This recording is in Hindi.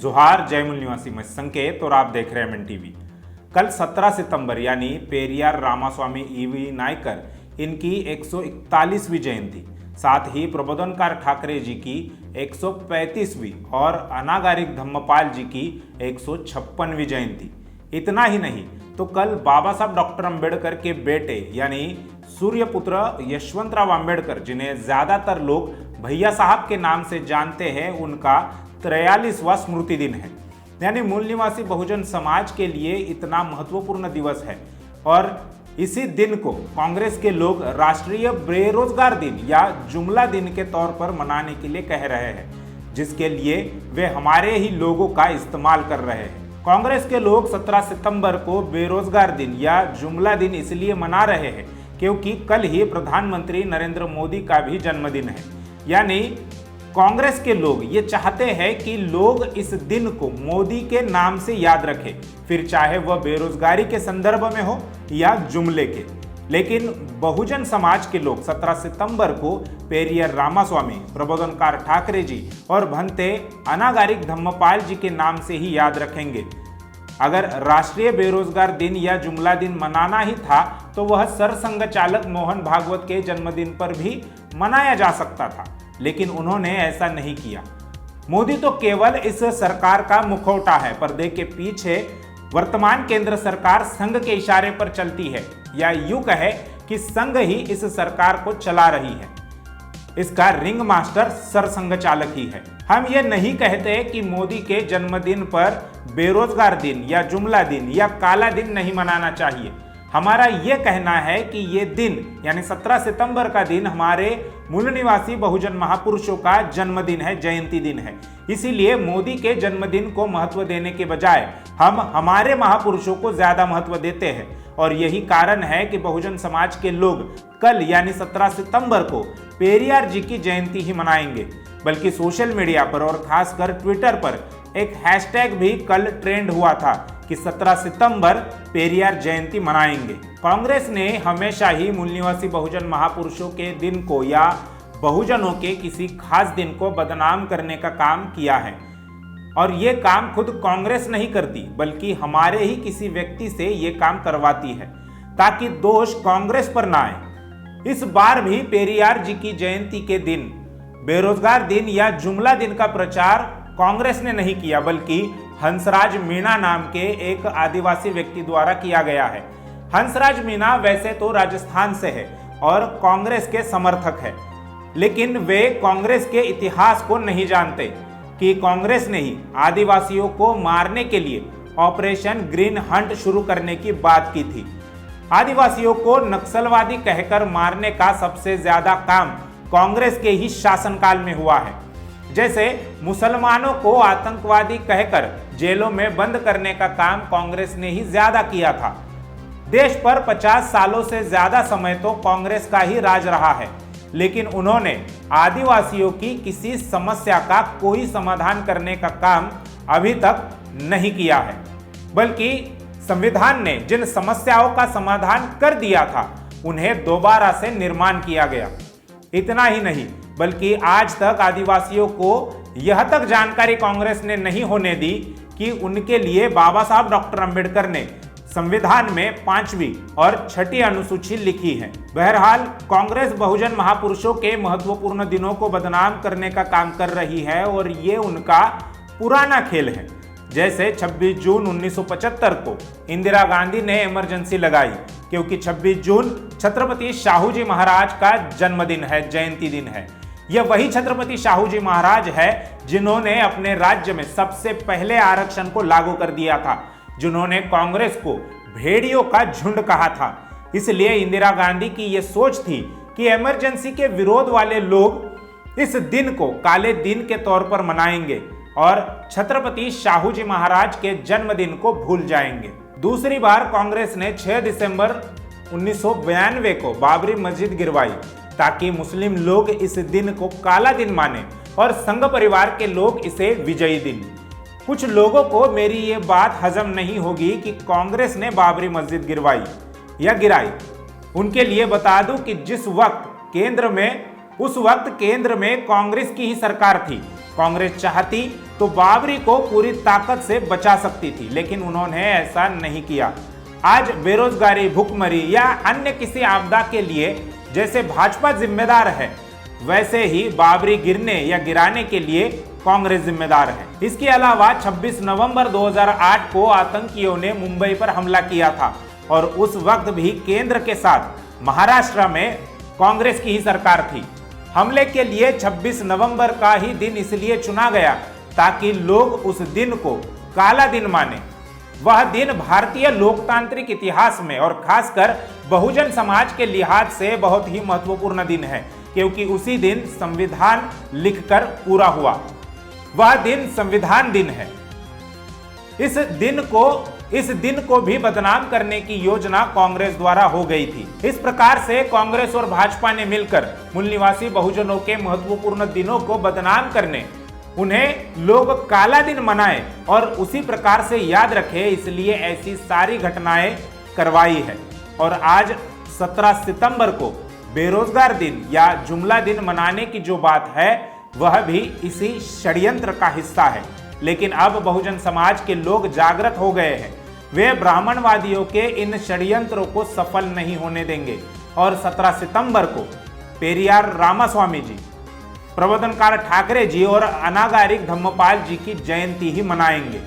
जोहार जय मूल निवासी, मैं संकेत और आप देख रहे हैं एमएन टीवी। कल 17 सितंबर यानी पेरियार रामास्वामी ईवी नायकर इनकी 141वीं जयंती, साथ ही प्रबोधनकार ठाकरे जी की 135वीं और अनागारिक धम्मपाल जी की 156वीं जयंती। इतना ही नहीं तो कल बाबा साहब डॉक्टर अंबेडकर के बेटे यानी सूर्यपुत्र यशवंतराव अंबेडकर, जिन्हें ज्यादातर लोग भैया साहब के नाम से जानते हैं, उनका 43वां स्मृति दिन है। यानी मूल निवासी बहुजन समाज के लिए इतना महत्वपूर्ण दिवस है और इसी दिन को कांग्रेस के लोग राष्ट्रीय बेरोजगार दिन या जुमला दिन के तौर पर मनाने के लिए कह रहे हैं, जिसके लिए वे हमारे ही लोगों का इस्तेमाल कर रहे हैं। कांग्रेस के लोग 17 सितंबर को बेरोजगार दिन या जुमला दिन इसलिए मना रहे हैं क्योंकि कल ही प्रधानमंत्री नरेंद्र मोदी का भी जन्मदिन है। यानी कांग्रेस के लोग ये चाहते हैं कि लोग इस दिन को मोदी के नाम से याद रखें, फिर चाहे वह बेरोजगारी के संदर्भ में हो या जुमले के। लेकिन बहुजन समाज के लोग 17 सितंबर को पेरियार रामास्वामी, प्रबोधनकार ठाकरे जी और भंते अनागारिक धम्मपाल जी के नाम से ही याद रखेंगे। अगर राष्ट्रीय बेरोजगार दिन या जुमला दिन मनाना ही था तो वह सरसंघ चालक मोहन भागवत के जन्मदिन पर भी मनाया जा सकता था, लेकिन उन्होंने ऐसा नहीं किया। मोदी तो केवल इस सरकार का मुखौटा है, पर्दे के पीछे वर्तमान केंद्र सरकार संघ के इशारे पर चलती है, या यूं कहे कि संघ ही इस सरकार को चला रही है। इसका रिंग मास्टर सरसंघ चालक ही है। हम ये नहीं कहते कि मोदी के जन्मदिन पर बेरोजगार दिन या जुमला दिन या काला दिन नहीं मनाना चाहिए। हमारा ये कहना है कि ये दिन यानी 17 सितंबर का दिन हमारे मूल निवासी बहुजन महापुरुषों का जन्मदिन है, जयंती दिन है। इसीलिए मोदी के जन्मदिन को महत्व देने के बजाय हम हमारे महापुरुषों को ज्यादा महत्व देते हैं और यही कारण है कि बहुजन समाज के लोग कल यानी 17 सितंबर को पेरियार जी की जयंती ही मनाएंगे। बल्कि सोशल मीडिया पर और खासकर ट्विटर पर एक हैशटैग भी कल ट्रेंड हुआ था कि 17 सितंबर पेरियार जयंती मनाएंगे। कांग्रेस ने हमेशा ही मूल निवासी बहुजन महापुरुषों के दिन को या बहुजनों के किसी खास दिन को बदनाम करने का काम किया है, और ये काम खुद कांग्रेस नहीं करती बल्कि हमारे ही किसी व्यक्ति से ये काम करवाती है ताकि दोष कांग्रेस पर ना आए। इस बार भी पेरियार जी की जयंती के दिन बेरोजगार दिन या जुमला दिन का प्रचार कांग्रेस ने नहीं किया, बल्कि हंसराज मीणा नाम के एक आदिवासी व्यक्ति द्वारा किया गया है। हंसराज मीणा वैसे तो राजस्थान से है और कांग्रेस के समर्थक है, लेकिन वे कांग्रेस के इतिहास को नहीं जानते कि कांग्रेस ने ही आदिवासियों को मारने के लिए ऑपरेशन ग्रीन हंट शुरू करने की बात की थी। आदिवासियों को नक्सलवादी कहकर मारने का सबसे ज्यादा काम कांग्रेस के ही शासनकाल में हुआ है। जैसे मुसलमानों को आतंकवादी कहकर जेलों में बंद करने का काम कांग्रेस ने ही ज्यादा किया था। देश पर 50 सालों से ज्यादा समय तो कांग्रेस का ही राज रहा है, लेकिन उन्होंने आदिवासियों की किसी समस्या का कोई समाधान करने का काम अभी तक नहीं किया है। बल्कि संविधान ने जिन समस्याओं का समाधान कर दिया था उन्हें दोबारा से निर्माण किया गया। इतना ही नहीं बल्कि आज तक आदिवासियों को यह तक जानकारी कांग्रेस ने नहीं होने दी कि उनके लिए बाबा साहब डॉक्टर अंबेडकर ने संविधान में 5वीं और 6ठी अनुसूची लिखी है। बहरहाल कांग्रेस बहुजन महापुरुषों के महत्वपूर्ण दिनों को बदनाम करने का काम कर रही है और ये उनका पुराना खेल है। जैसे 26 जून 1975 को इंदिरा गांधी ने इमरजेंसी लगाई क्योंकि 26 जून छत्रपति शाहू जी महाराज का जन्मदिन है, जयंती दिन है। यह वही छत्रपति शाहू जी महाराज है जिन्होंने अपने राज्य में सबसे पहले आरक्षण को लागू कर दिया था, जिन्होंने कांग्रेस को भेड़ियों का झुंड कहा था। इसलिए इंदिरा गांधी की यह सोच थी कि इमरजेंसी के विरोध वाले लोग इस दिन को काले दिन के तौर पर मनाएंगे और छत्रपति शाहू जी महाराज के जन्मदिन को भूल जाएंगे। दूसरी बार कांग्रेस ने 6 दिसंबर 1992 को बाबरी मस्जिद गिरवाई ताकि मुस्लिम लोग इस दिन को काला दिन माने और संघ परिवार के लोग इसे विजयी दिन। कुछ लोगों को मेरी ये बात हजम नहीं होगी कि कांग्रेस ने बाबरी मस्जिद गिरवाई या गिराई। उनके लिए बता दूं कि उस वक्त केंद्र में कांग्रेस की ही सरकार थी। कांग्रेस चाहती तो बाबरी को पूरी ताकत से बचा सकती थी, लेकिन उन्होंने ऐसा नहीं किया। आज बेरोजगारी, भुखमरी या अन्य किसी आपदा के लिए जैसे भाजपा जिम्मेदार है, वैसे ही बाबरी गिरने या गिराने के लिए कांग्रेस जिम्मेदार है। इसके अलावा 26 नवंबर 2008 को आतंकियों ने मुंबई पर हमला किया था और उस वक्त भी केंद्र के साथ महाराष्ट्र में कांग्रेस की ही सरकार थी। हमले के लिए 26 नवंबर का ही दिन इसलिए चुना गया ताकि लोग उस दिन को काला दिन माने। वह दिन भारतीय लोकतांत्रिक इतिहास में और खासकर बहुजन समाज के लिहाज से बहुत ही महत्वपूर्ण दिन है, क्योंकि उसी दिन संविधान लिखकर पूरा हुआ। वह दिन संविधान दिन है। इस दिन को भी बदनाम करने की योजना कांग्रेस द्वारा हो गई थी। इस प्रकार से कांग्रेस और भाजपा ने मिलकर मूल निवासी बहुजनों के महत्वपूर्ण दिनों को बदनाम करने, उन्हें लोग काला दिन मनाए और उसी प्रकार से याद रखे, इसलिए ऐसी सारी घटनाएं करवाई है। और आज 17 सितंबर को बेरोजगार दिन या जुमला दिन मनाने की जो बात है, वह भी इसी षड्यंत्र का हिस्सा है। लेकिन अब बहुजन समाज के लोग जागृत हो गए हैं। वे ब्राह्मणवादियों के इन षड्यंत्रों को सफल नहीं होने देंगे और 17 सितंबर को पेरियार रामास्वामी जी, प्रबोधनकार ठाकरे जी और अनागारिक धम्मपाल जी की जयंती ही मनाएंगे।